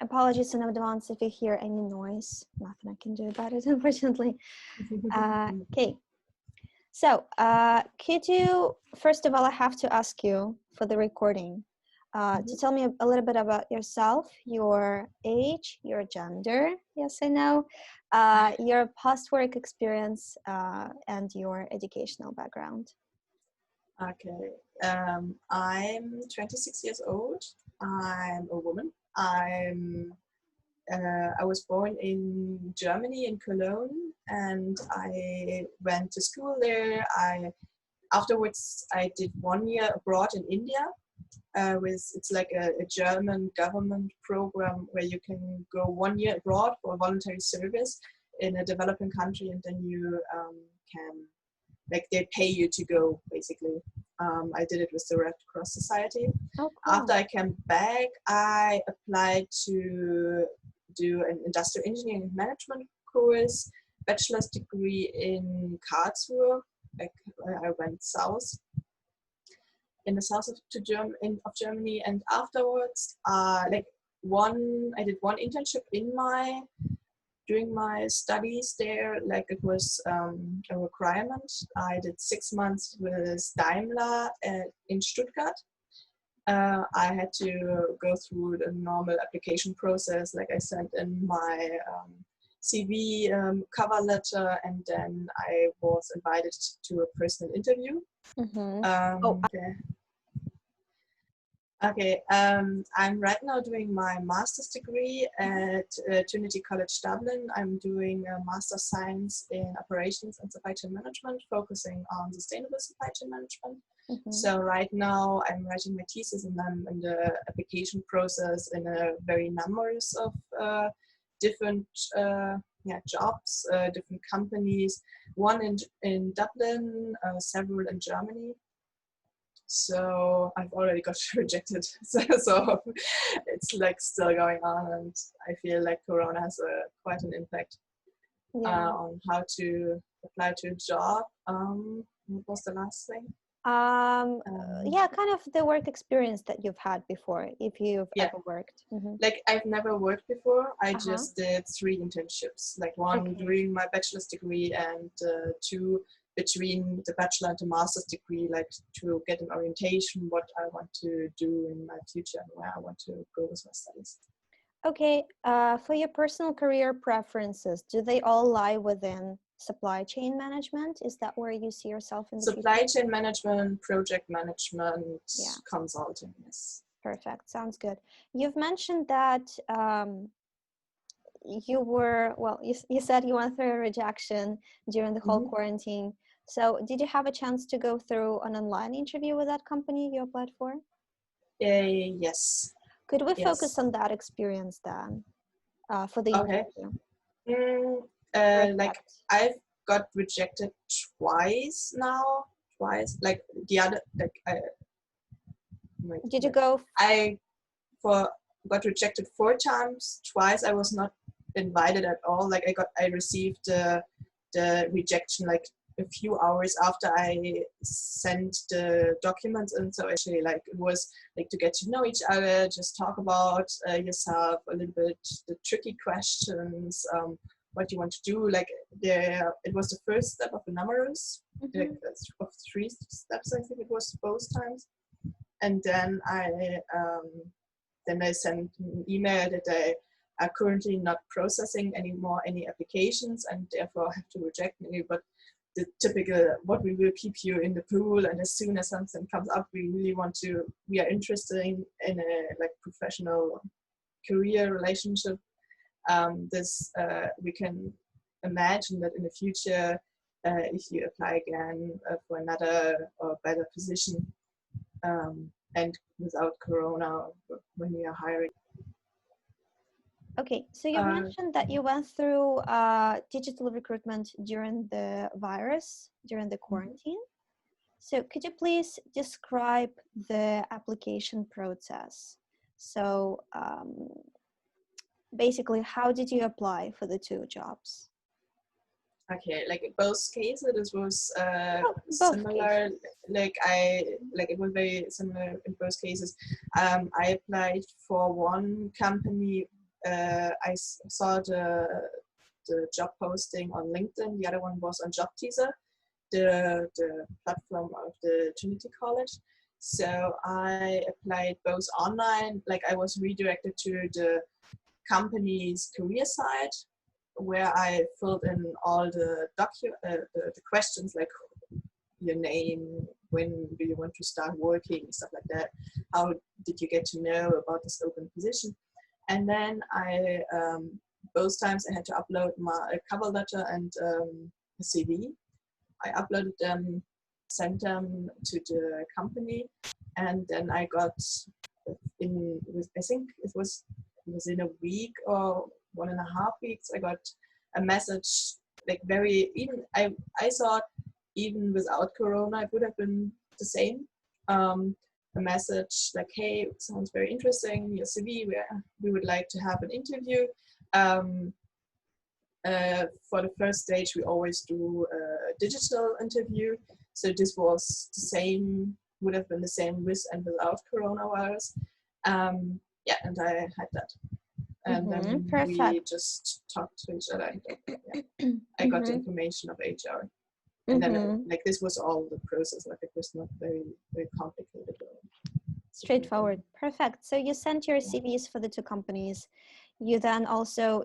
Apologies in advance if you hear any noise. Nothing I can do about it, unfortunately. Okay. So, could you, first of all, I have to ask you for the recording to tell me a little bit about yourself, your age, your gender, yes I know, your past work experience, and your educational background. Okay. I'm 26 years old. I'm a woman. I was born in Germany, in Cologne, and I went to school there. Afterwards I did 1 year abroad in India. It's like a German government program where you can go 1 year abroad for voluntary service in a developing country, and then you can, like, they pay you to go, basically. I did it with the Red Cross Society. Oh, cool. After I came back, I applied to do an industrial engineering and management course, bachelor's degree in Karlsruhe. Like, I went south, in the south of Germany, and afterwards, I did one internship during my studies there. Like, it was a requirement. I did 6 months with Daimler in Stuttgart. I had to go through the normal application process. Like, I sent in my CV, cover letter, and then I was invited to a personal interview. Okay, I'm right now doing my master's degree at Trinity College Dublin. I'm doing a Master of Science in Operations and Supply Chain Management, focusing on sustainable supply chain management. So right now I'm writing my thesis, and I'm in the application process in a very numerous of different jobs, different companies, one in Dublin, several in Germany. So I've already got rejected. So it's like still going on, and I feel like Corona has quite an impact on how to apply to a job. What was the last thing? Kind of the work experience that you've had before, if you've ever worked. Like, I've never worked before. I just did 3 internships, like one during my bachelor's degree and 2 between the bachelor and the master's degree, like to get an orientation what I want to do in my future and where I want to go with my studies. Okay, for your personal career preferences, do they all lie within supply chain management? Is that where you see yourself in the supply future? chain management, project management, consulting? Yes. Perfect. Sounds good. You've mentioned that you said you went through a rejection during the whole quarantine. So did you have a chance to go through an online interview with that company you applied for? Yes. Could we focus on that experience then for the interview? Like, I've got rejected twice now. Like, the other, like, did you go? I got rejected 4 times. Twice I was not invited at all. Like, I received the rejection like a few hours after I sent the documents, and so actually, like, it was like to get to know each other, just talk about yourself a little bit, the tricky questions, what you want to do. Like, it was the first step of a numerous, like, of 3 steps, I think it was both times. And then I sent an email that they are currently not processing anymore any applications, and therefore have to reject me. But the typical, what we will keep you in the pool, and as soon as something comes up, we are interested in a like professional career relationship. We can imagine that in the future, if you apply again for another or better position, and without Corona, when we are hiring. Okay, so you mentioned that you went through digital recruitment during the virus, during the quarantine. So could you please describe the application process? So basically, how did you apply for the 2 jobs? Okay, like in both cases, this was Oh, both similar. cases. It was very similar in both cases. I applied for one company. Saw the job posting on LinkedIn. The other one was on Job Teaser, the platform of the Trinity College. So I applied both online. Like I was redirected to the company's career site, where I filled in all the questions like your name, when do you want to start working, stuff like that. How did you get to know about this open position? And then I both times I had to upload my cover letter and a CV. I uploaded them, sent them to the company, and then I got I think it was within a week or 1.5 weeks, I got a message like I thought even without Corona it would have been the same. A message like, hey, it sounds very interesting, your CV, we would like to have an interview. For the first stage, we always do a digital interview. So this was the same, would have been the same with and without coronavirus. Yeah, and I had that. And then Perfect. we just talked to each other. And, I got the information of HR. And then like this was all the process. Like it was not very, very complicated. Straightforward. Perfect. So you sent your CVs for the two companies. You then also,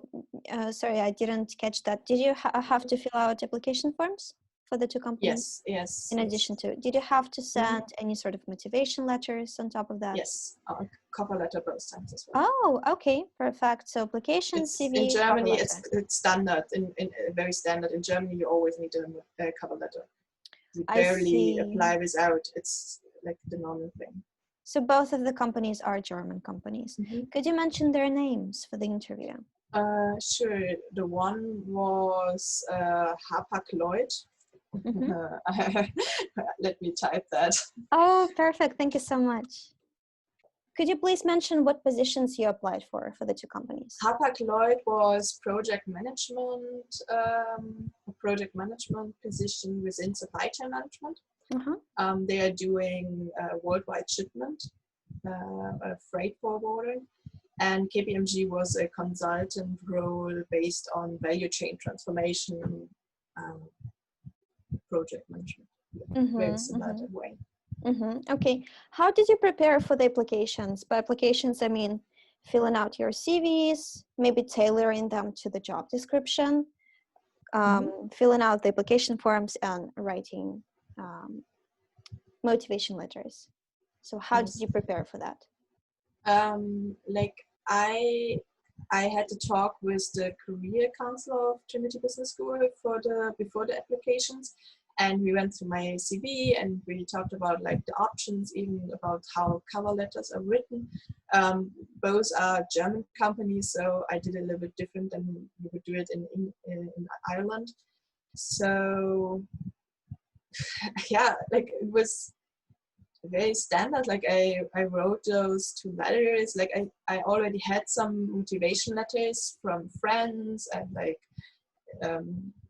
sorry, I didn't catch that. Did you have to fill out application forms for the two companies? Yes. In addition to, did you have to send any sort of motivation letters on top of that? Yes, a cover letter both times as well. Oh, okay, perfect. So application, CV, in Germany, cover letter. it's standard. In very standard. In Germany, you always need a cover letter. You barely apply without. It's like the normal thing. So both of the companies are German companies. Could you mention their names for the interview? Sure. The one was Hapag-Lloyd. Let me type that. Oh, perfect. Thank you so much. Could you please mention what positions you applied for the two companies? Hapag-Lloyd was project management, a project management position within supply chain management. They are doing worldwide shipment, freight forwarding, and KPMG was a consultant role based on value chain transformation, project management. Very similar way. Okay. How did you prepare for the applications? By applications, I mean filling out your CVs, maybe tailoring them to the job description, filling out the application forms, and writing motivation letters. So how did you prepare for that? Like I had to talk with the career counselor of Trinity Business School before the applications, and we went through my CV and we talked about like the options, even about how cover letters are written. Both are German companies, so I did a little bit different than you would do it in Ireland. So yeah, like it was very standard. Like I wrote those two letters. Like I already had some motivation letters from friends and like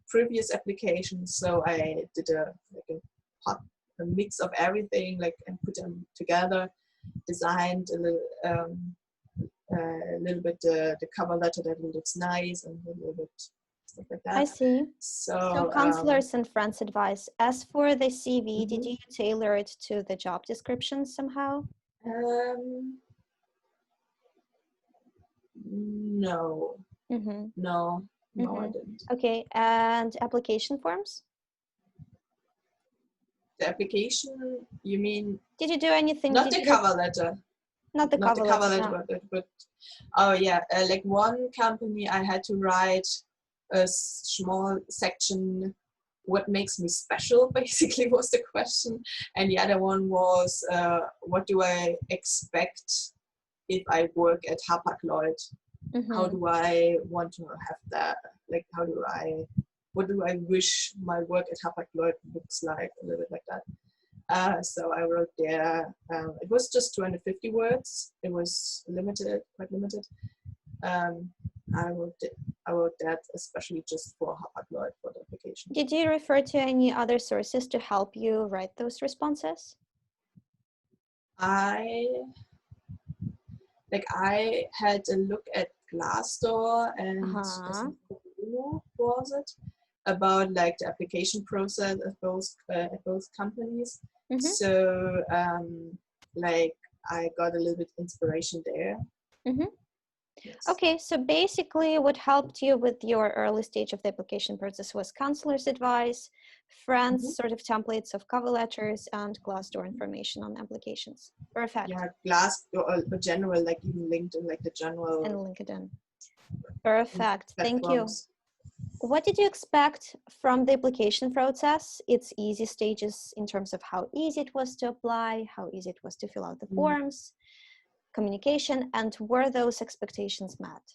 previous applications. So I did a mix of everything, like, and put them together, designed a little bit the cover letter that looks nice and a little bit stuff like that. I see. So counselors and friends' advice. As for the CV, did you tailor it to the job description somehow? No. No, I didn't. Okay, and application forms? The application, you mean? Did you do anything? Not the cover letter. Not the cover letter, no. but oh yeah, like one company I had to write a small section, what makes me special, basically was the question. And the other one was, what do I expect if I work at Hapag-Lloyd? How do I want to have that? Like, what do I wish my work at Hapag-Lloyd looks like? A little bit like that. So I wrote there, it was just 250 words. It was limited, quite limited. I wrote that especially just for Hapag-Lloyd for the application. application. Did you refer to any other sources to help you write those responses? I had a look at Glassdoor and I Uh-huh. think Kununu, was it, about like the application process at both companies. Mm-hmm. So like I got a little bit inspiration there. Mm-hmm. Yes. Okay, so basically what helped you with your early stage of the application process was counselor's advice, friends, sort of templates of cover letters, and Glassdoor information on applications. Perfect. Yeah, Glassdoor, but general, like even LinkedIn, like the general And LinkedIn. Perfect. Thank you. platforms. What did you expect from the application process? Its easy stages in terms of how easy it was to apply, how easy it was to fill out the forms, communication, and were those expectations met?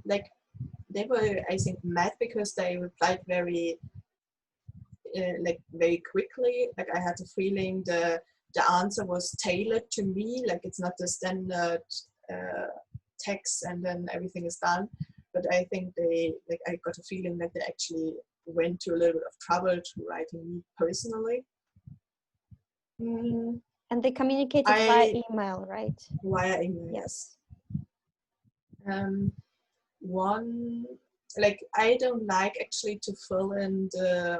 Like they were, I think, met because they replied very quickly. Like I had the feeling the answer was tailored to me. Like it's not the standard text and then everything is done. But I think I got a feeling that they actually went to a little bit of trouble to writing me personally. And they communicated via email, right? Via email, yes. One, like I don't like actually to fill in the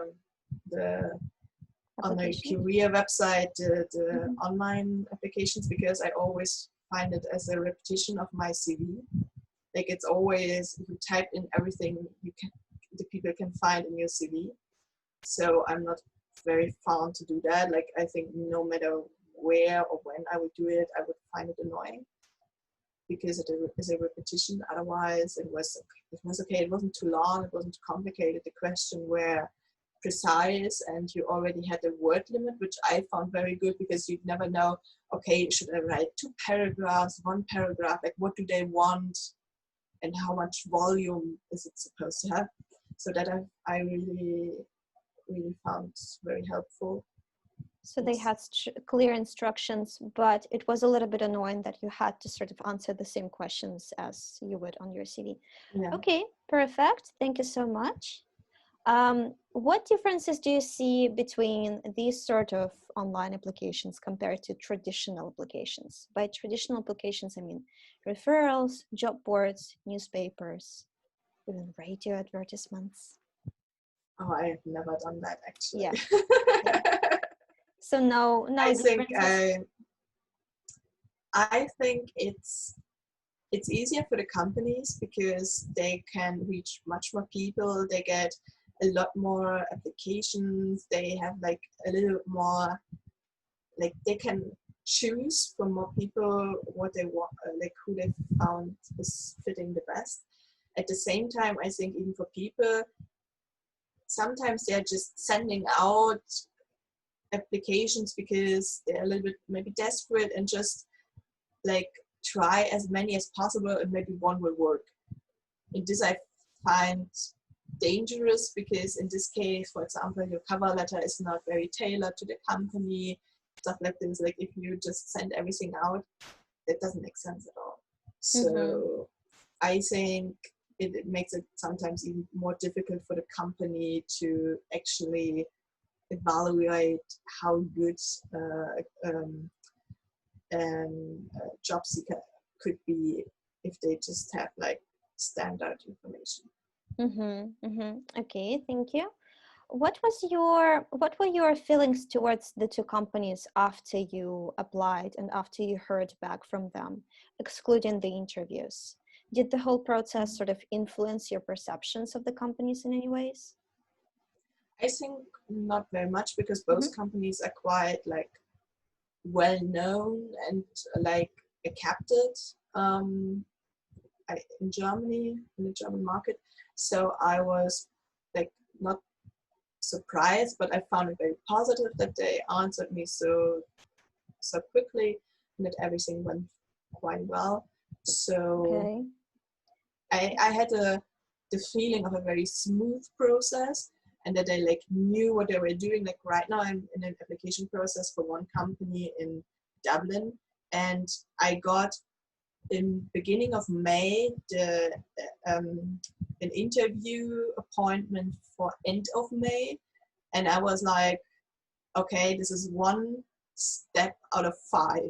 on a career website the online applications, because I always find it as a repetition of my CV. Like it's always, you type in everything the people can find in your CV. So I'm not very fond to do that. Like I think no matter where or when I would do it, I would find it annoying because it is a repetition. Otherwise it was okay. It wasn't too long. It wasn't too complicated. The question were precise and you already had a word limit, which I found very good because you'd never know, okay, should I write 2 paragraphs, 1 paragraph, like what do they want and how much volume is it supposed to have? So that I really found very helpful. So they had clear instructions, but it was a little bit annoying that you had to sort of answer the same questions as you would on your CV. Yeah. Okay, perfect. Thank you so much. What differences do you see between these sort of online applications compared to traditional applications? By traditional applications, I mean referrals, job boards, newspapers, even radio advertisements. Oh, I have never done that actually. Yeah. Yeah. So no I differences. I think it's easier for the companies because they can reach much more people. They get a lot more applications. They have like a little more, like they can choose from more people what they want, like who they found is fitting the best. At the same time, I think even for people, sometimes they're just sending out applications because they're a little bit maybe desperate and just like try as many as possible and maybe one will work. And this I find dangerous because in this case, for example, your cover letter is not very tailored to the company, stuff like this. Like if you just send everything out, that doesn't make sense at all. So I think it makes it sometimes even more difficult for the company to actually evaluate how good a job seeker could be if they just have like standard information. Okay, thank you. What were your feelings towards the two companies after you applied and after you heard back from them, excluding the interviews? Did the whole process sort of influence your perceptions of the companies in any ways? I think not very much because both companies are quite like well known and like accepted in Germany, in the German market. So I was like not surprised, but I found it very positive that they answered me so quickly and that everything went quite well. So I had the feeling of a very smooth process and that they like knew what they were doing. Like right now I'm in an application process for one company in Dublin and I got in beginning of May, an interview appointment for end of May, and I was like, okay, this is one step out of 5.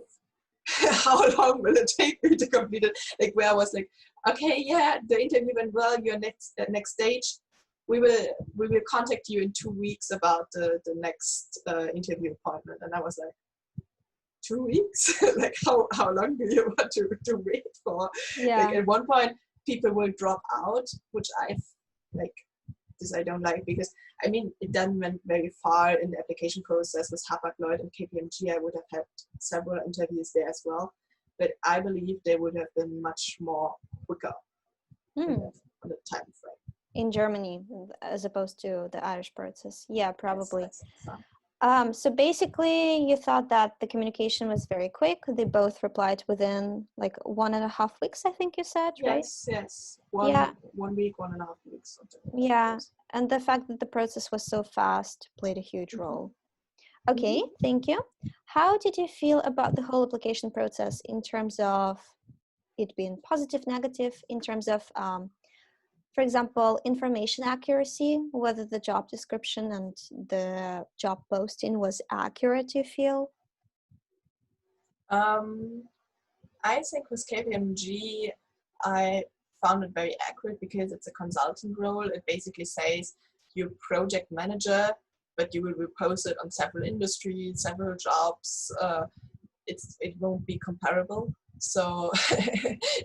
How long will it take me to complete it? Like where I was like, okay, yeah, the interview went well. Your next stage, we will contact you in 2 weeks about the next interview appointment. And I was like, 2 weeks? Like how long do you want to wait for? Yeah. Like at one point, people will drop out, which I don't like, because I mean it then went very far in the application process with Hapag-Lloyd and KPMG. I would have had several interviews there as well, but I believe they would have been much more quicker on the time frame. In Germany, as opposed to the Irish process. Yeah, probably. Yes, that's So basically, you thought that the communication was very quick. They both replied within like 1.5 weeks, I think you said, right? Yes. 1 week, 1.5 weeks. Yeah, and the fact that the process was so fast played a huge role. Okay, thank you. How did you feel about the whole application process in terms of it being positive, negative, in terms of, for example, information accuracy, whether the job description and the job posting was accurate, you feel? I think with KPMG, I found it very accurate because it's a consultant role. It basically says you're project manager, but you will be posted on several industries, several jobs. It won't be comparable. So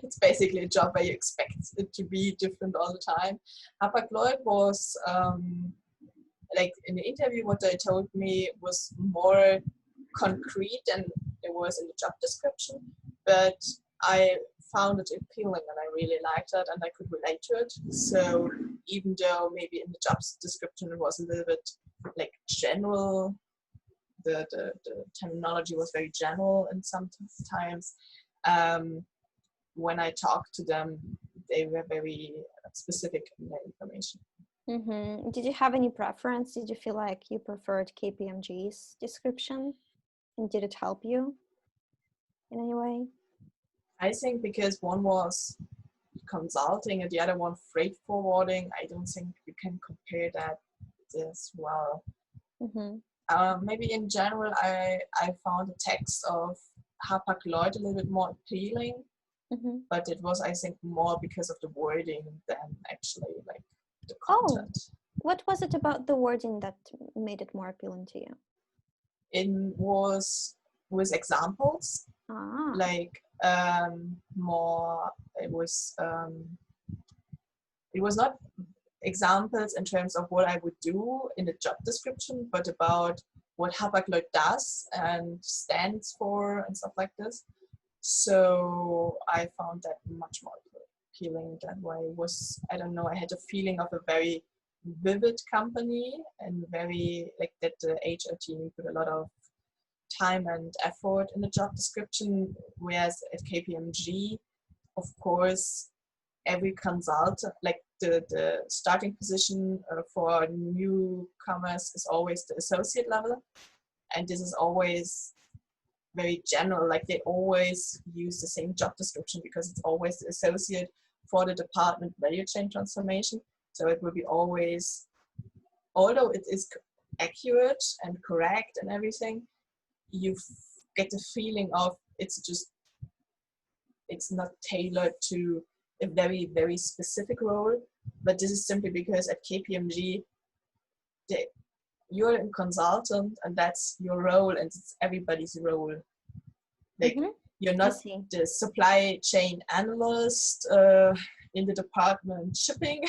it's basically a job where you expect it to be different all the time. Hapag-Lloyd was, like in the interview, what they told me was more concrete than it was in the job description, but I found it appealing and I really liked it and I could relate to it. So even though maybe in the job description it was a little bit like general, the terminology was very general and sometimes when I talked to them, they were very specific in their information. Did you have any preference? Did you feel like you preferred KPMG's description? And did it help you in any way? I think because one was consulting and the other one freight forwarding, I don't think you can compare that as well. Maybe in general, I found the text of Hapag-Lloyd a little bit more appealing, but it was, I think, more because of the wording than actually like the content. What was it about the wording that made it more appealing to you? It was with examples, like more. It was not examples in terms of what I would do in the job description, but about what Hapag-Lloyd does and stands for and stuff like this. So I found that much more appealing that way. I don't know, I had a feeling of a very vivid company and very like that the HR team put a lot of time and effort in the job description, whereas at KPMG, of course, every consultant, like the starting position for newcomers is always the associate level, and this is always very general. Like they always use the same job description because it's always the associate for the department value chain transformation. So it will be always, although it is accurate and correct and everything, you get the feeling of it's not tailored to a very, very specific role. But this is simply because at KPMG, you're a consultant and that's your role and it's everybody's role. Like you're not the supply chain analyst in the department shipping.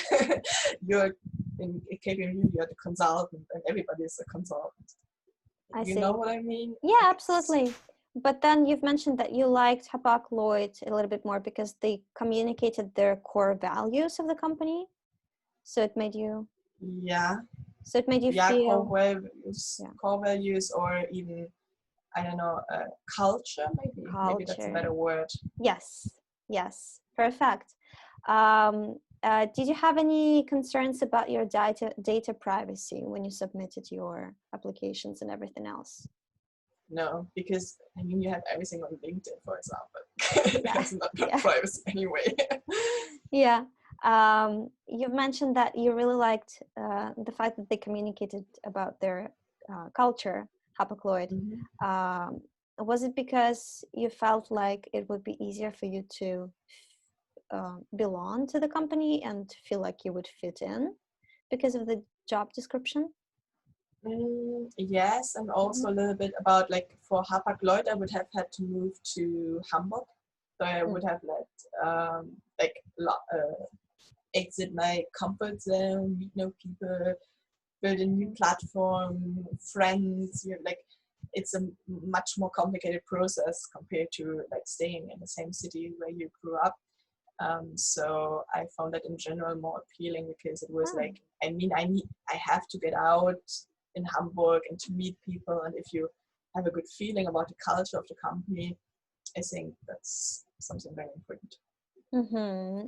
You're in KPMG, you're the consultant and everybody is a consultant. You know what I mean? Yeah, absolutely. But then you've mentioned that you liked Hapag-Lloyd a little bit more because they communicated their core values of the company. So it made you... Yeah. So it made you feel... Core values or even, I don't know, culture maybe. Maybe that's a better word. Yes. Perfect. Did you have any concerns about your data privacy when you submitted your applications and everything else? no, because I mean, you have everything on LinkedIn, for example. Yeah. That's not Yeah. privacy anyway. Yeah. You've mentioned that you really liked the fact that they communicated about their culture, Hapag-Lloyd. Mhm. Was it because you felt like it would be easier for you to belong to the company and feel like you would fit in because of the job description? Yes, and also a little bit about like for Hapag-Lloyd, I would have had to move to Hamburg, so I would have like exit my comfort zone, meet new people, build a new platform, friends. You like it's a much more complicated process compared to like staying in the same city where you grew up. So I found that in general more appealing because it was like, I mean, I have to get out in Hamburg and to meet people. And if you have a good feeling about the culture of the company, I think that's something very important.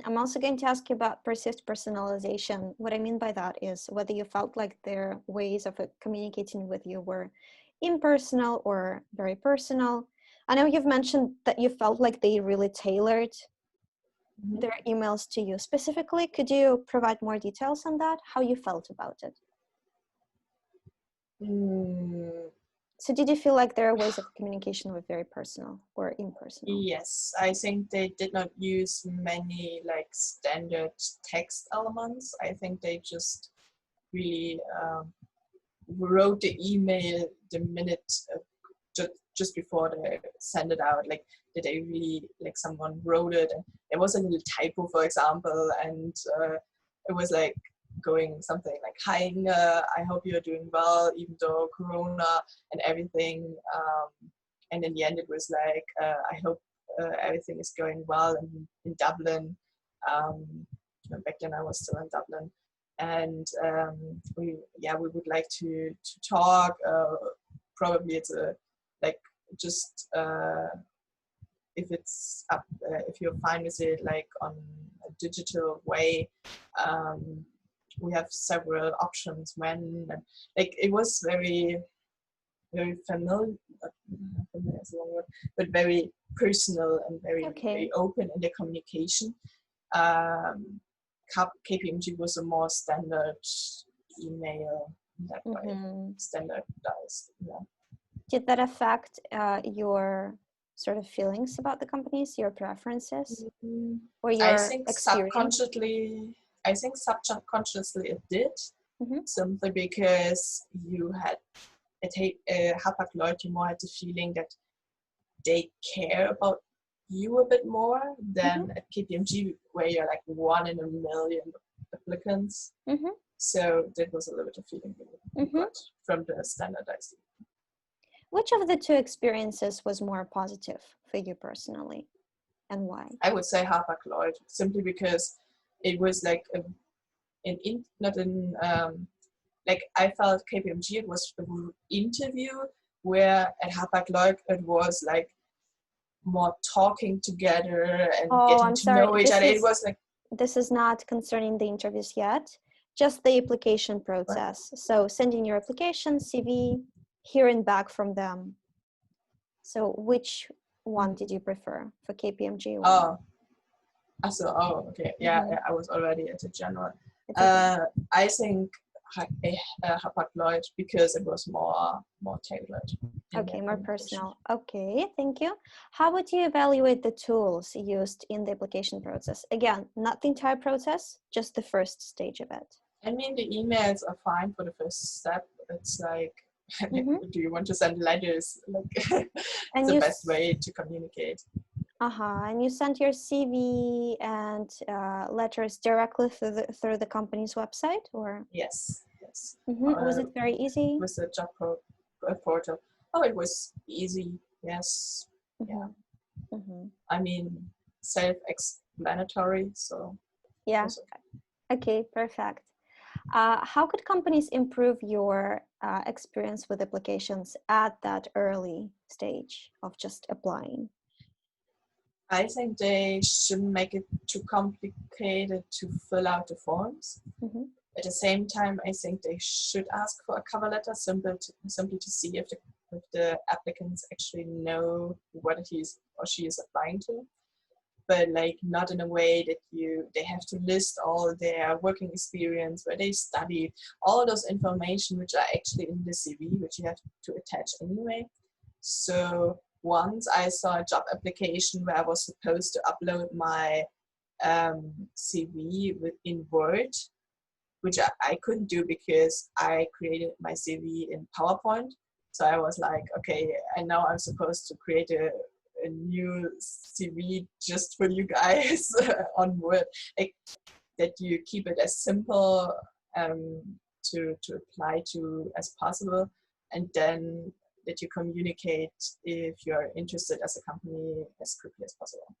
I'm also going to ask you about perceived personalization. What I mean by that is whether you felt like their ways of communicating with you were impersonal or very personal. I know you've mentioned that you felt like they really tailored their emails to you specifically. Could you provide more details on that? How you felt about it? So did you feel like their ways of communication were very personal or impersonal? Yes, I think they did not use many like standard text elements. I think they just really wrote the email the minute just before they send it out. Like, did they really like someone wrote it and there was a little typo, for example, and it was like going something like, "Hi Inge, I hope you're doing well, even though Corona and everything." And in the end, it was like, "I hope everything is going well in Dublin." Back then, I was still in Dublin, and we would like to talk. Probably it's a like just if it's up if you're fine with it, like on a digital way. We have several options when, and like it was very familiar, not familiar is the wrong word, but very personal and very open in the communication. KPMG was a more standard email in that way, standardized. Yeah. Did that affect your sort of feelings about the companies, your preferences, or your experience? I think subconsciously it did, simply because you had Hapag-Lloyd, you more had the feeling that they care about you a bit more than at KPMG, where you're like 1 in a million applicants. So that was a little bit of feeling we got from the standardized. Which of the two experiences was more positive for you personally, and why? I would say Hapag-Lloyd, simply because it was like like I felt KPMG, it was an interview, where at Hapag-Lloyd it was like more talking together and getting to know each other. It was like, this is not concerning the interviews yet, just the application process. Right. So sending your application, CV, hearing back from them. So which one did you prefer for KPMG? Okay. Yeah, I was already at a general. I think Hapag-Lloyd, because it was more tailored. Okay, more personal. Okay, thank you. How would you evaluate the tools used in the application process? Again, not the entire process, just the first stage of it. I mean, the emails are fine for the first step. It's like, do you want to send letters? Like, it's the best way to communicate. And you sent your CV and letters directly through the company's website, or? Yes. Was it very easy? With the job portal. Oh, it was easy. Yes. Yeah. I mean, self-explanatory. So. Yeah. Okay. Perfect. How could companies improve your experience with applications at that early stage of just applying? I think they shouldn't make it too complicated to fill out the forms. At the same time, I think they should ask for a cover letter simply to see if if the applicants actually know what he's or she is applying to, but like not in a way that they have to list all their working experience, where they studied, all those information which are actually in the CV, which you have to attach anyway. So once I saw a job application where I was supposed to upload my CV in Word, which I couldn't do because I created my CV in PowerPoint. So I was like, okay, and now I'm supposed to create a new CV just for you guys on Word. Like, that you keep it as simple to apply to as possible, and then that you communicate if you're interested as a company as quickly as possible.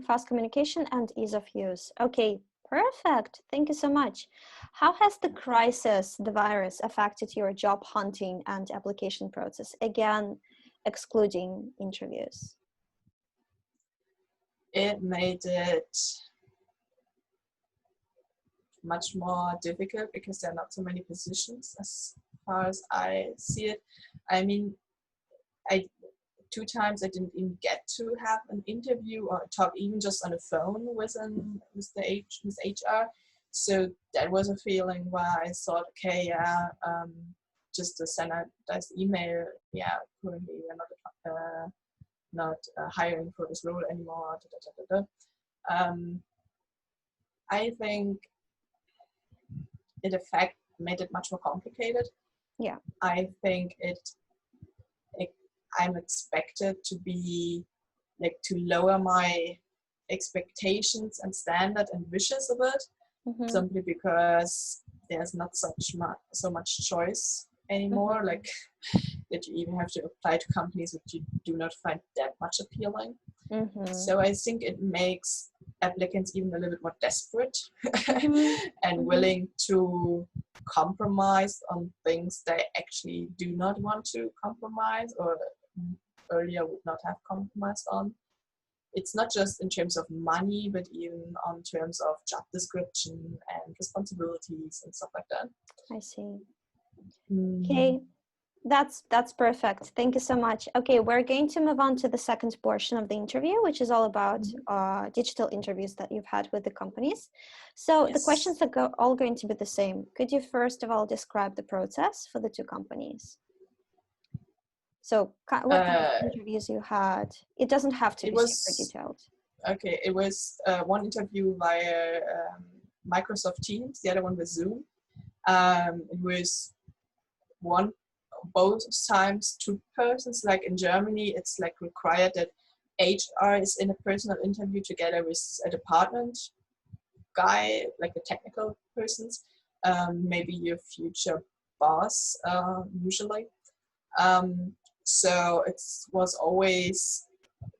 Fast communication and ease of use. Okay, perfect. Thank you so much. How has the crisis, the virus, affected your job hunting and application process? Again, excluding interviews. It made it much more difficult because there are not so many positions as far as I see it. I mean, 2 times I didn't even get to have an interview or talk even just on the phone with HR. So that was a feeling where I thought, okay, yeah, just a standardized email, yeah, currently we're not hiring for this role anymore. I think it made it much more complicated. Yeah. I think I'm expected to be like to lower my expectations and standard and wishes a bit, simply because there's not so much choice anymore. Like that you even have to apply to companies that you do not find that much appealing. So I think it makes applicants even a little bit more desperate and willing to compromise on things they actually do not want to compromise or earlier would not have compromised on. It's not just in terms of money, but even on terms of job description and responsibilities and stuff like that. I see. Okay. That's perfect. Thank you so much. Okay, we're going to move on to the second portion of the interview, which is all about digital interviews that you've had with the companies. So the questions are all going to be the same. Could you first of all describe the process for the 2 companies? So what kind of interviews you had? It doesn't have to be super detailed. Okay, it was one interview via Microsoft Teams, the other one was Zoom. It was both times 2 persons. Like in Germany, it's like required that HR is in a personal interview together with a department guy, like the technical persons, maybe your future boss, usually. So it was always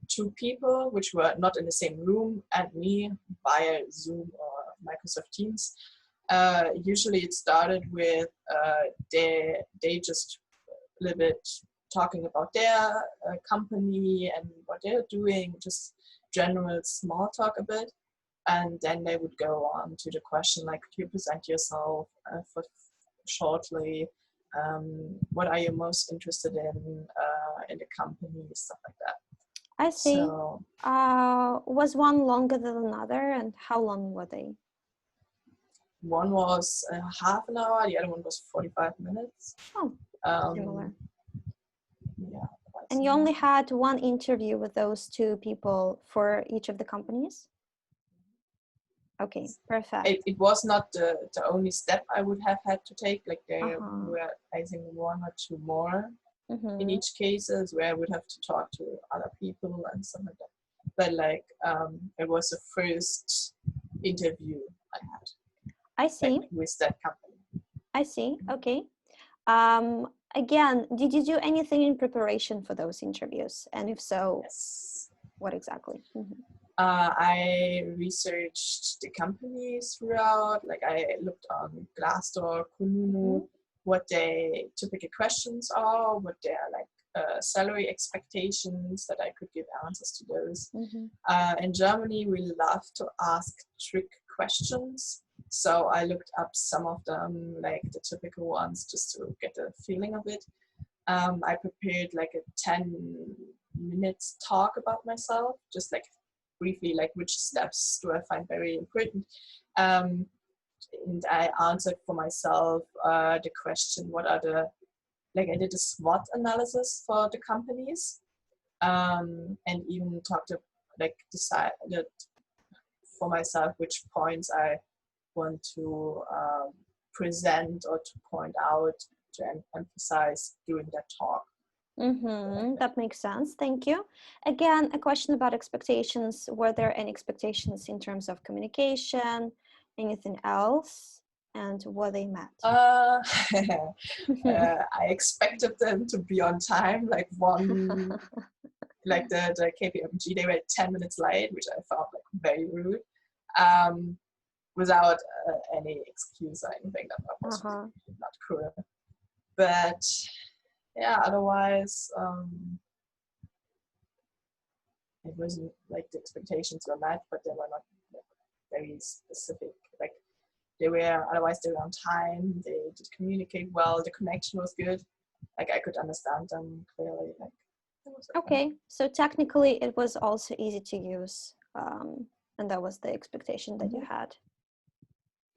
2 people which were not in the same room and me via Zoom or Microsoft Teams. Usually it started with they just a little bit talking about their company and what they're doing, just general small talk a bit. And then they would go on to the question like, could you present yourself shortly? What are you most interested in the company, stuff like that. I see. So, was one longer than another, and how long were they? One was half an hour, the other one was 45 minutes. Oh, similar. Yeah. And you only had one interview with those 2 people for each of the companies? Okay, perfect. It was not the only step I would have had to take. Like there were, I think, 1 or 2 more in each cases where I would have to talk to other people and stuff like that. But like it was the first interview I had. I see. Like, with that company. I see. Okay. Again, did you do anything in preparation for those interviews? And if so, yes. What exactly? I researched the companies throughout. Like I looked on Glassdoor, Kununu, what their typical questions are, what their salary expectations, that I could give answers to those. In Germany, we love to ask trick questions. So I looked up some of them, like the typical ones, just to get a feeling of it. I prepared like a 10 minutes talk about myself, just like briefly, like which steps do I find very important. And I answered for myself the question, what are the, like I did a SWOT analysis for the companies, and even talked to, like decided for myself which points I want to present or to point out, to emphasize during that talk. That makes sense. Thank you. Again, a question about expectations. Were there any expectations in terms of communication, anything else, and were they met? I expected them to be on time, like like the KPMG, they were 10 minutes late, which I found like very rude, without any excuse or anything. That was not cool. But yeah, otherwise, it wasn't like the expectations were met, but they were not like very specific. Like they were, otherwise they were on time. They did communicate well. The connection was good. Like I could understand them clearly. Like it was okay. So technically, it was also easy to use, and that was the expectation that you had.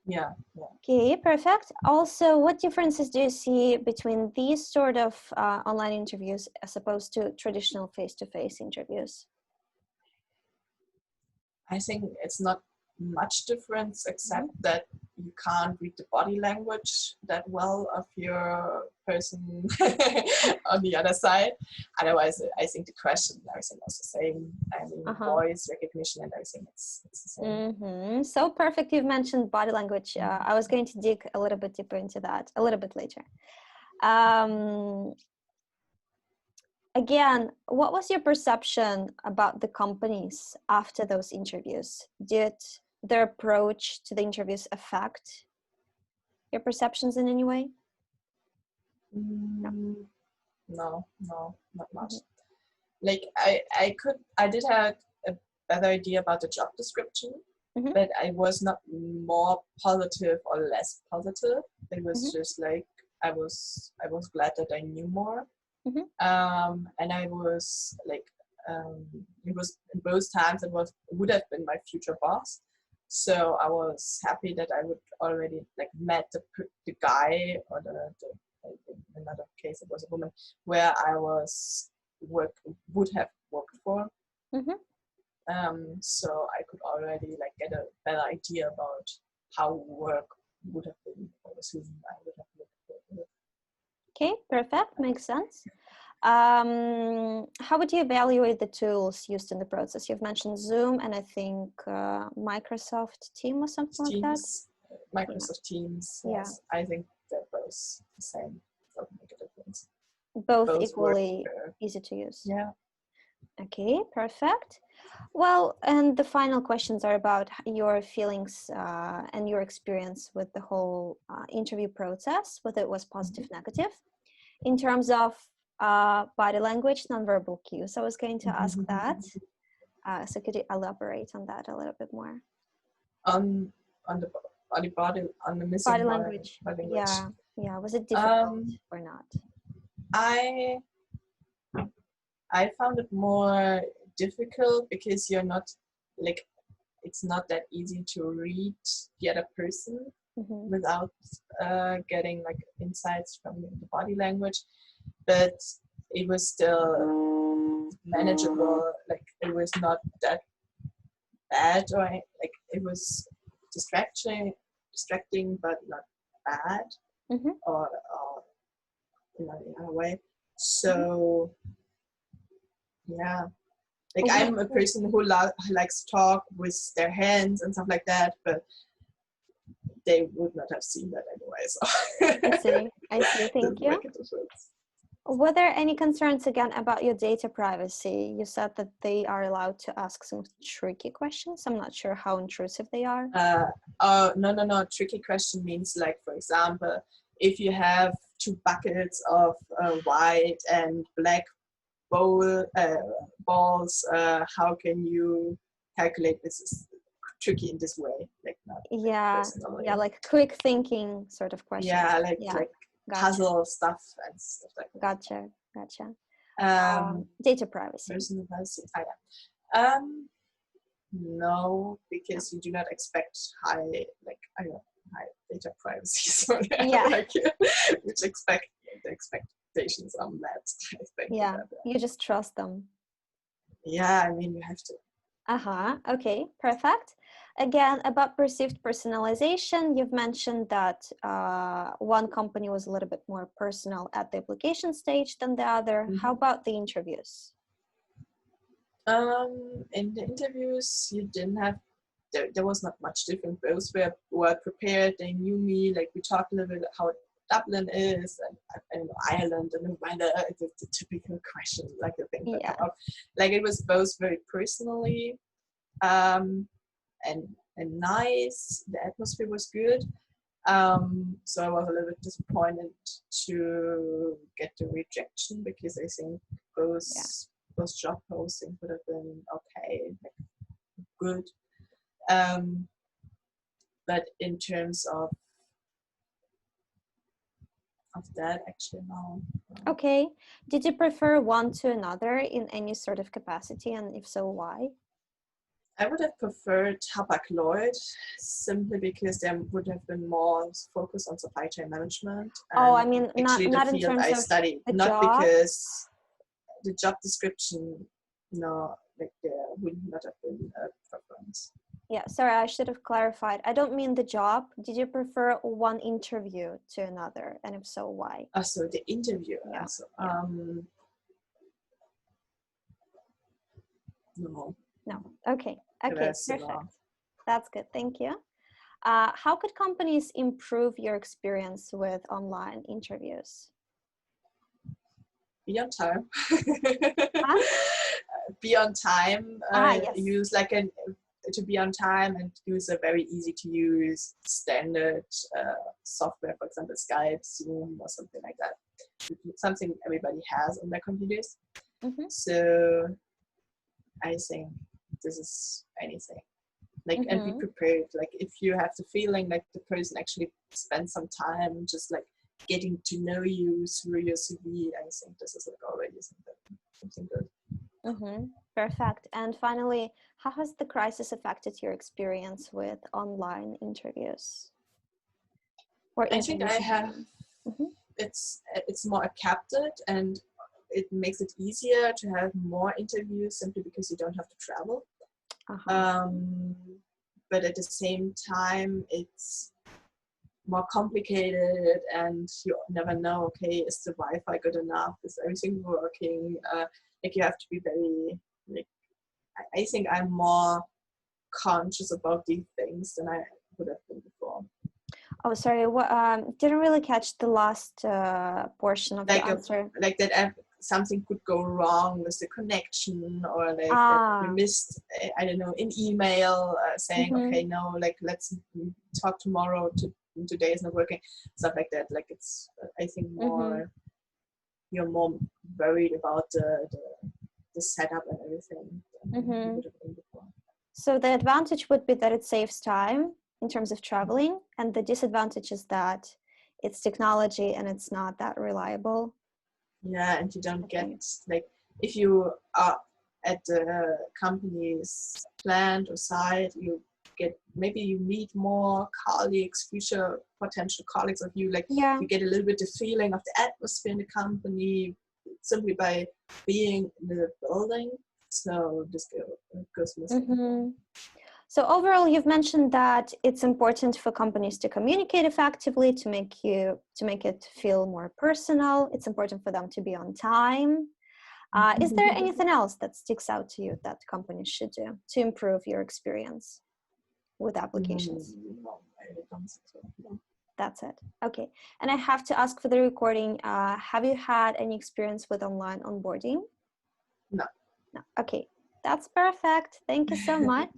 Yeah. Okay, perfect. Also, what differences do you see between these sort of online interviews as opposed to traditional face-to-face interviews? I think it's not much difference, except that you can't read the body language that well of your person on the other side. Otherwise, I think the question and everything was the same. I mean, voice recognition and everything, it's the same. So perfect. You've mentioned body language. I was going to dig a little bit deeper into that a little bit later. Again, what was your perception about the companies after those interviews? Did their approach to the interviews affect your perceptions in any way? No, not much. Like I did have a better idea about the job description, but I was not more positive or less positive. It was just like I was glad that I knew more. And I was like, it was in both times it would have been my future boss. So I was happy that I would already like met the guy, or in another case it was a woman, where I would have worked for. So I could already like get a better idea about how work would have been, or whom I would have worked for. Okay, perfect, makes sense. How would you evaluate the tools used in the process? You've mentioned Zoom and I think Microsoft Teams or something like that. Microsoft Teams. Yes, I think they're both the same. Doesn't make a difference. Both equally easy to use. Yeah. Okay, perfect. Well, and the final questions are about your feelings and your experience with the whole interview process, whether it was positive, negative. In terms of body language, nonverbal cues, I was going to ask that. So could you elaborate on that a little bit more? On the missing body language. Yeah. Was it difficult or not? I found it more difficult because you're not like, it's not that easy to read the other person without getting like insights from the body language, but it was still manageable. Like it was not that bad, or like it was distracting, but not bad, or in a way. So yeah, like I'm a person who likes to talk with their hands and stuff like that, but they would not have seen that anyway. So I see. Thank you. Were there any concerns again about your data privacy? You said that they are allowed to ask some tricky questions. I'm not sure how intrusive they are. No. Tricky question means, like, for example, if you have 2 buckets of white and black balls, how can you calculate this? Is tricky in this way, like not like quick thinking sort of question. Like Gotcha. puzzle stuff and stuff like that. Gotcha. Um, Data privacy. Personal privacy. No, because you do not expect high data privacy. So Yeah. like which expect the expectations on that. I think. Yeah, you just trust them. Yeah, I mean you have to. Okay, perfect. Again, about perceived personalization, you've mentioned that one company was a little bit more personal at the application stage than the other. How about the interviews? In the interviews, you didn't have, there was not much different. Both were prepared. They knew me. Like we talked a little bit how Dublin is and Ireland and the weather. The typical question, like the thing that come up. Like it was both very personally, and nice. The atmosphere was good. So I was a little bit disappointed to get the rejection because I think those job postings would have been okay, like good. But in terms of that, actually, no. Okay. Did you prefer one to another in any sort of capacity, and if so, why? I would have preferred Hapag-Lloyd simply because there would have been more focus on supply chain management. Oh, I mean, actually not the in field terms I of studied, the not job? because the job description, no, like there would not have been a preference. Yeah, sorry, I should have clarified. I don't mean the job. Did you prefer one interview to another? And if so, why? Oh, so the interview. Yeah. Also, no. No. Okay. Okay, perfect. That's good. Thank you. How could companies improve your experience with online interviews? Be on time. Huh? Be on time. Yes. Use to be on time and use a very easy to use standard software, for example, Skype, Zoom, or something like that. Something everybody has on their computers. So I think this is anything. Like, and be prepared. Like, if you have the feeling like the person actually spent some time just like getting to know you through your CV, I think this is like already something good. Perfect. And finally, how has the crisis affected your experience with online interviews? I think I have. It's more adapted and it makes it easier to have more interviews simply because you don't have to travel. But at the same time, it's more complicated and you never know, okay, is the Wi-Fi good enough? Is everything working? Like you have to be very, like, I think I'm more conscious about these things than I would have been before. Oh, sorry. Didn't really catch the last portion of the answer. Like that something could go wrong with the connection, or like that we missed, I don't know, an email saying, okay, no, like let's talk tomorrow. Today is not working. Stuff like that. Like it's, I think more you're more worried about the setup and everything than you would have been before. So the advantage would be that it saves time in terms of traveling, and the disadvantage is that it's technology and it's not that reliable. Yeah, and you don't get, like, if you are at the company's plant or site, you meet more colleagues, future potential colleagues of you. Like, you get a little bit the feeling of the atmosphere in the company simply by being in the building. So this goes missing. So overall, you've mentioned that it's important for companies to communicate effectively, to make it feel more personal. It's important for them to be on time. Is there anything else that sticks out to you that companies should do to improve your experience with applications? No, I don't think so. No. That's it. Okay. And I have to ask for the recording, have you had any experience with online onboarding? No. No. Okay. That's perfect. Thank you so much.